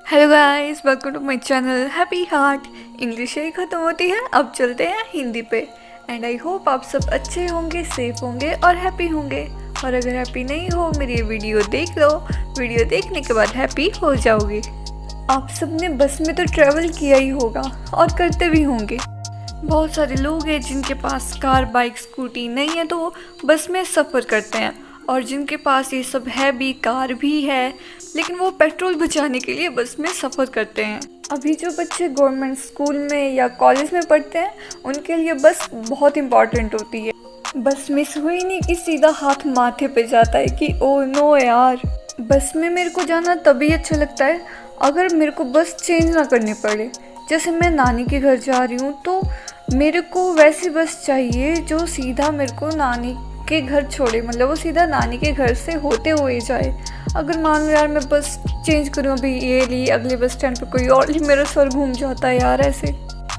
Hello guys, welcome to my channel happy heart. English यही ख़त्म होती है, अब चलते हैं हिंदी पे। एंड आई होप आप सब अच्छे होंगे, सेफ होंगे और हैप्पी होंगे। और अगर हैप्पी नहीं हो, मेरी ये वीडियो देख लो। वीडियो देखने के बाद हैप्पी हो जाओगे। आप सब ने बस में तो ट्रैवल किया ही होगा और करते भी होंगे। बहुत सारे लोग हैं जिनके पास कार, बाइक, स्कूटी नहीं है तो वो बस में सफ़र करते हैं, और जिनके पास ये सब है भी, कार भी है, लेकिन वो पेट्रोल बचाने के लिए बस में सफ़र करते हैं। अभी जो बच्चे गवर्नमेंट स्कूल में या कॉलेज में पढ़ते हैं, उनके लिए बस बहुत इम्पॉर्टेंट होती है। बस मिस हुई नहीं कि सीधा हाथ माथे पे जाता है कि ओ नो यार। बस में मेरे को जाना तभी अच्छा लगता है अगर मेरे को बस चेंज ना करनी पड़े। जैसे मैं नानी के घर जा रही हूँ तो मेरे को वैसी बस चाहिए जो सीधा मेरे को नानी के घर छोड़े, मतलब वो सीधा नानी के घर से होते हुए जाए। अगर मान लो यार मैं बस चेंज करूँ, अभी ये ली, अगले बस स्टैंड पर कोई और ली, मेरा सर घूम जाता है यार ऐसे।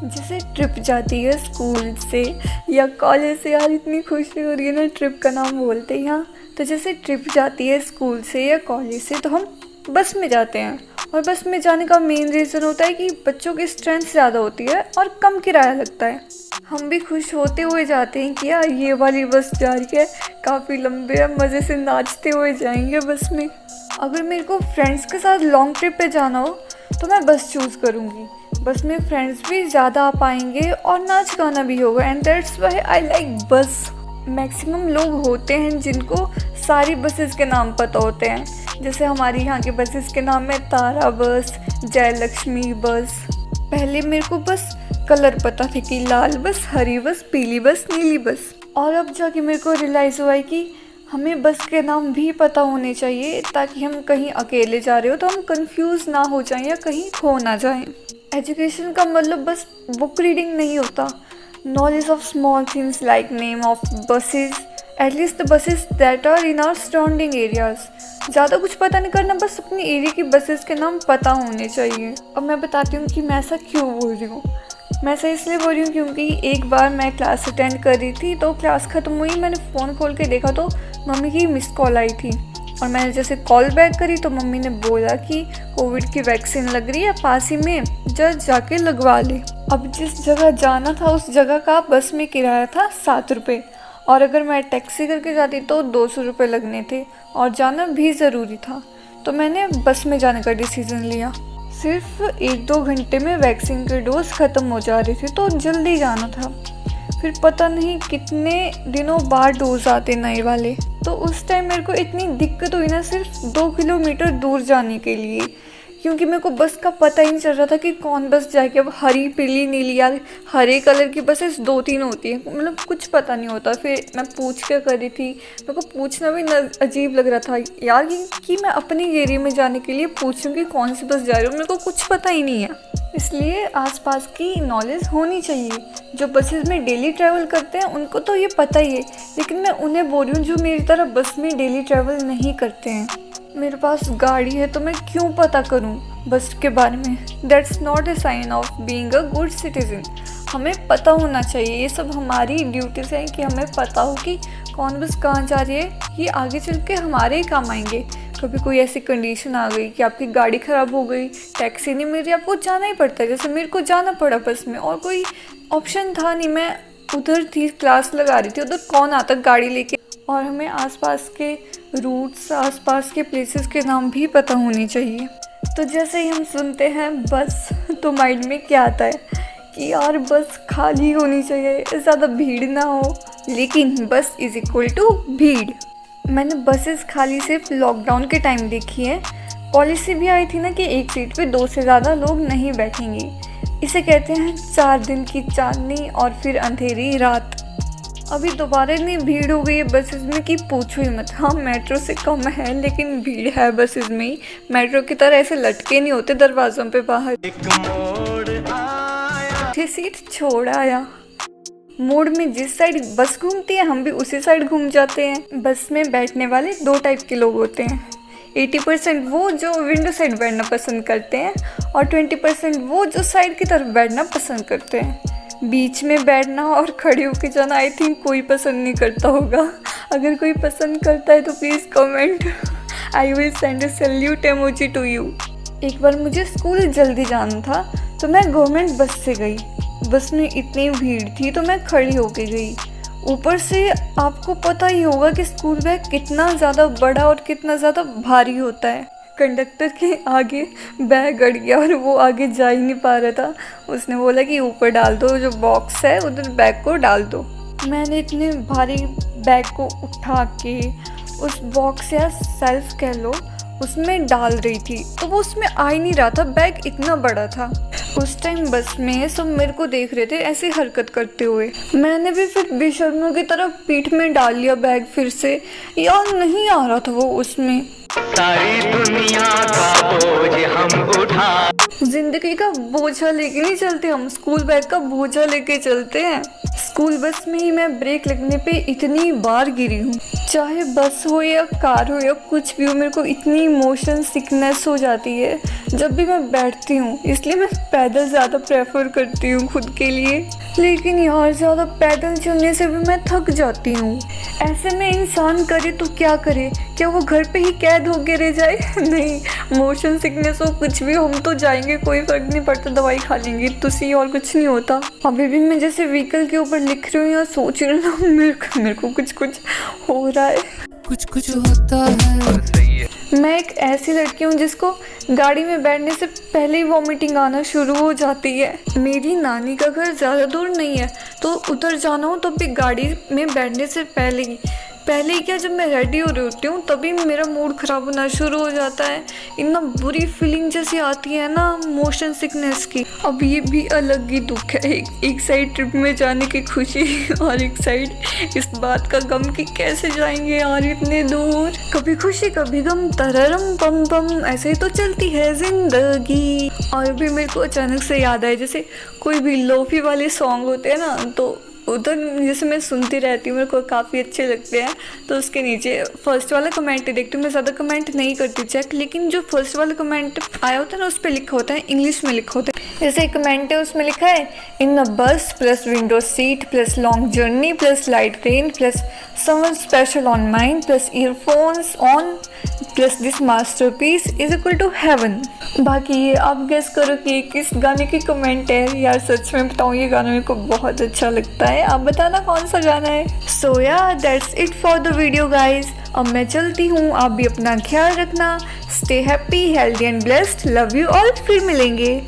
जैसे ट्रिप जाती है स्कूल से या कॉलेज से, यार इतनी खुशी हो रही है ना ट्रिप का नाम बोलते ही। हाँ, तो जैसे ट्रिप जाती है स्कूल से या कॉलेज से तो हम बस में जाते हैं, और बस में जाने का मेन रीज़न होता है कि बच्चों की स्ट्रेंथ ज़्यादा होती है और कम किराया लगता है। हम भी खुश होते हुए जाते हैं कि यार ये वाली बस जा रही है, काफ़ी लंबे है, मज़े से नाचते हुए जाएंगे बस में। अगर मेरे को फ्रेंड्स के साथ लॉन्ग ट्रिप पे जाना हो तो मैं बस चूज़ करूँगी। बस में फ्रेंड्स भी ज़्यादा आ पाएंगे और नाच गाना भी होगा, and that's why I like बस। मैक्सिमम लोग होते हैं जिनको सारी बसेस के नाम पता होते हैं। जैसे हमारे यहाँ के बसेस के नाम है तारा बस, जयलक्ष्मी बस। पहले मेरे को बस कलर पता थे कि लाल बस, हरी बस, पीली बस, नीली बस, और अब जाके मेरे को रियलाइज़ हुआ है कि हमें बस के नाम भी पता होने चाहिए ताकि हम कहीं अकेले जा रहे हो तो हम कंफ्यूज ना हो जाएं या कहीं खो ना जाएं। एजुकेशन का मतलब बस बुक रीडिंग नहीं होता। Knowledge of small things like name of buses, at least the buses that are in our surrounding areas. ज़्यादा कुछ पता नहीं करना, बस अपनी एरिया की बसेस के नाम पता होने चाहिए। अब मैं बताती हूँ कि मैं ऐसा क्यों बोल रही हूँ। मैं ऐसा इसलिए बोल रही हूँ क्योंकि एक बार मैं क्लास अटेंड कर रही थी तो क्लास ख़त्म हुई, मैंने फ़ोन खोल के देखा तो मम्मी की मिस कॉल आई थी, और मैंने जैसे कॉल बैक करी तो मम्मी ने बोला कि कोविड की वैक्सीन लग रही है पास ही में, जाके लगवा ले। अब जिस जगह जाना था उस जगह का बस में किराया था 7 रुपये, और अगर मैं टैक्सी करके जाती तो 200 रुपये लगने थे, और जाना भी ज़रूरी था। तो मैंने बस में जाने का डिसीज़न लिया। सिर्फ 1-2 घंटे में वैक्सीन के डोज ख़त्म हो जा रहे थे तो जल्दी जाना था। फिर पता नहीं कितने दिनों बाद डोज आते नए वाले, तो उस टाइम मेरे को इतनी दिक्कत हुई ना सिर्फ 2 किलोमीटर दूर जाने के लिए, क्योंकि मेरे को बस का पता ही नहीं चल रहा था कि कौन बस जाएगी। अब हरी, पीली, नीली, यार हरे कलर की बसेस 2-3 होती हैं, मतलब कुछ पता नहीं होता। फिर मैं पूछ के करी थी, मेरे को पूछना भी अजीब लग रहा था यार कि मैं अपनी एरिया में जाने के लिए पूछूं कि कौन सी बस जा रही हूँ, मेरे को कुछ पता ही नहीं है। इसलिए आसपास की नॉलेज होनी चाहिए। जो बसेस में डेली ट्रैवल करते हैं उनको तो ये पता ही है, लेकिन मैं उन्हें बोल रही हूँ जो मेरी तरह बस में डेली ट्रैवल नहीं करते हैं। मेरे पास गाड़ी है तो मैं क्यों पता करूं बस के बारे में। That's not a sign of being a good citizen. हमें पता होना चाहिए, ये सब हमारी ड्यूटीज़ हैं कि हमें पता हो कि कौन बस कहाँ जा रही है। ये आगे चल के हमारे ही काम आएंगे। कभी कोई ऐसी कंडीशन आ गई कि आपकी गाड़ी ख़राब हो गई, टैक्सी नहीं मिल रही, आपको जाना ही पड़ता है। जैसे मेरे को जाना पड़ा बस में, और कोई ऑप्शन था नहीं। मैं उधर थी, क्लास लगा रही थी, उधर कौन आता गाड़ी लेके। और हमें आसपास के रूट्स, आसपास के प्लेसेस के नाम भी पता होने चाहिए। तो जैसे ही हम सुनते हैं बस तो माइंड में क्या आता है कि यार बस खाली होनी चाहिए, ज़्यादा भीड़ ना हो। लेकिन बस इज़ इक्वल टू भीड़। मैंने बसेस खाली सिर्फ लॉकडाउन के टाइम देखी है। पॉलिसी भी आई थी ना कि एक सीट पे 2 से ज़्यादा लोग नहीं बैठेंगे। इसे कहते हैं 4 दिन की चांदनी और फिर अंधेरी रात। अभी दोबारा इतनी भीड़ हो गई है बसेस में कि पूछो ही मत। हाँ, मेट्रो से कम है लेकिन भीड़ है बसेस में ही। मेट्रो की तरह ऐसे लटके नहीं होते दरवाज़ों पे बाहर। ये सीट छोड़ आया। मोड़ में जिस साइड बस घूमती है हम भी उसी साइड घूम जाते हैं। बस में बैठने वाले 2 टाइप के लोग होते हैं। 80% वो जो विंडो साइड बैठना पसंद करते हैं, और 20% वो जो साइड की तरफ बैठना पसंद करते हैं। बीच में बैठना और खड़े होके जाना आई थिंक कोई पसंद नहीं करता होगा। अगर कोई पसंद करता है तो please comment. I will send a salute emoji to you. एक बार मुझे स्कूल जल्दी जाना था तो मैं गवर्नमेंट बस से गई। बस में इतनी भीड़ थी तो मैं खड़ी होके गई। ऊपर से आपको पता ही होगा कि स्कूल बैग कितना ज़्यादा बड़ा और कितना ज़्यादा भारी होता है। कंडक्टर के आगे बैग अड़ गया और वो आगे जा ही नहीं पा रहा था। उसने बोला कि ऊपर डाल दो, जो बॉक्स है उधर बैग को डाल दो। मैंने इतने भारी बैग को उठा के उस बॉक्स या सेल्फ कह लो उसमें डाल रही थी तो वो उसमें आ ही नहीं रहा था, बैग इतना बड़ा था। उस टाइम बस में सब मेरे को देख रहे थे ऐसी हरकत करते हुए। मैंने भी फिर बेशर्मों की तरह पीठ में डाल लिया बैग फिर से। यार नहीं आ रहा था वो उसमें। सारी दुनिया का बोझ हम उठा। जिंदगी का बोझा लेके नहीं चलते हम, स्कूल बैग का बोझा लेके चलते हैं। स्कूल बस में ही मैं ब्रेक लगने पे इतनी बार गिरी हूँ। चाहे बस हो या कार हो या कुछ भी हो, मेरे को इतनी मोशन सिकनेस हो जाती है जब भी मैं बैठती हूँ। इसलिए मैं पैदल ज़्यादा प्रेफर करती हूँ खुद के लिए। लेकिन यार ज़्यादा पैदल चलने से भी मैं थक जाती हूँ। ऐसे में इंसान करे तो क्या करे? क्या वो घर पे ही कैद होके रह जाए? नहीं, मोशन सिकनेस हो कुछ भी, हम तो जाएंगे, कोई फर्क नहीं पड़ता, दवाई खा लेंगे तो सी, और कुछ नहीं होता। अभी भी मैं जैसे व्हीकल के ऊपर लिख रही हूँ या सोच रही हूँ ना, मेरे को कुछ हो रहा है। कुछ होता है। मैं एक ऐसी लड़की हूँ जिसको गाड़ी में बैठने से पहले ही वॉमिटिंग आना शुरू हो जाती है। मेरी नानी का घर ज़्यादा दूर नहीं है तो उधर जाना हो तो भी गाड़ी में बैठने से पहले ही क्या, जब मैं रेडी हो रही होती हूँ तभी मेरा मूड ख़राब होना शुरू हो जाता है। इतना बुरी फीलिंग जैसी आती है ना मोशन सिकनेस की। अब ये भी अलग ही दुख है, एक साइड ट्रिप में जाने की खुशी और एक साइड इस बात का गम कि कैसे जाएंगे यार इतने दूर। कभी खुशी कभी गम, तररम पम पम, ऐसे ही तो चलती है जिंदगी। और भी मेरे को अचानक से याद आया, जैसे कोई भी लोफी वाले सॉन्ग होते हैं ना, तो उधर जैसे मैं सुनती रहती हूँ, मेरे को काफ़ी अच्छे लगते हैं। तो उसके नीचे फर्स्ट वाला कमेंट देखती हूँ। मैं ज़्यादा कमेंट नहीं करती चेक, लेकिन जो फर्स्ट वाला कमेंट आया होता है ना उस पर लिखा होता है, इंग्लिश में लिखा होता है। जैसे एक कमेंट है उसमें लिखा है, in a bus plus window seat plus long journey plus light rain plus someone special on mind plus earphones on plus this masterpiece is equal to heaven. बाकी ये आप गेस करो कि किस गाने की कमेंट है। यार सच में बताऊँ, ये गाना मेरे को बहुत अच्छा लगता है। आप बताना कौन सा गाना है। सो या that's it for the video guys. अब मैं चलती हूँ, आप भी अपना ख्याल रखना। Stay happy, healthy and blessed. Love you all. फिर मिलेंगे।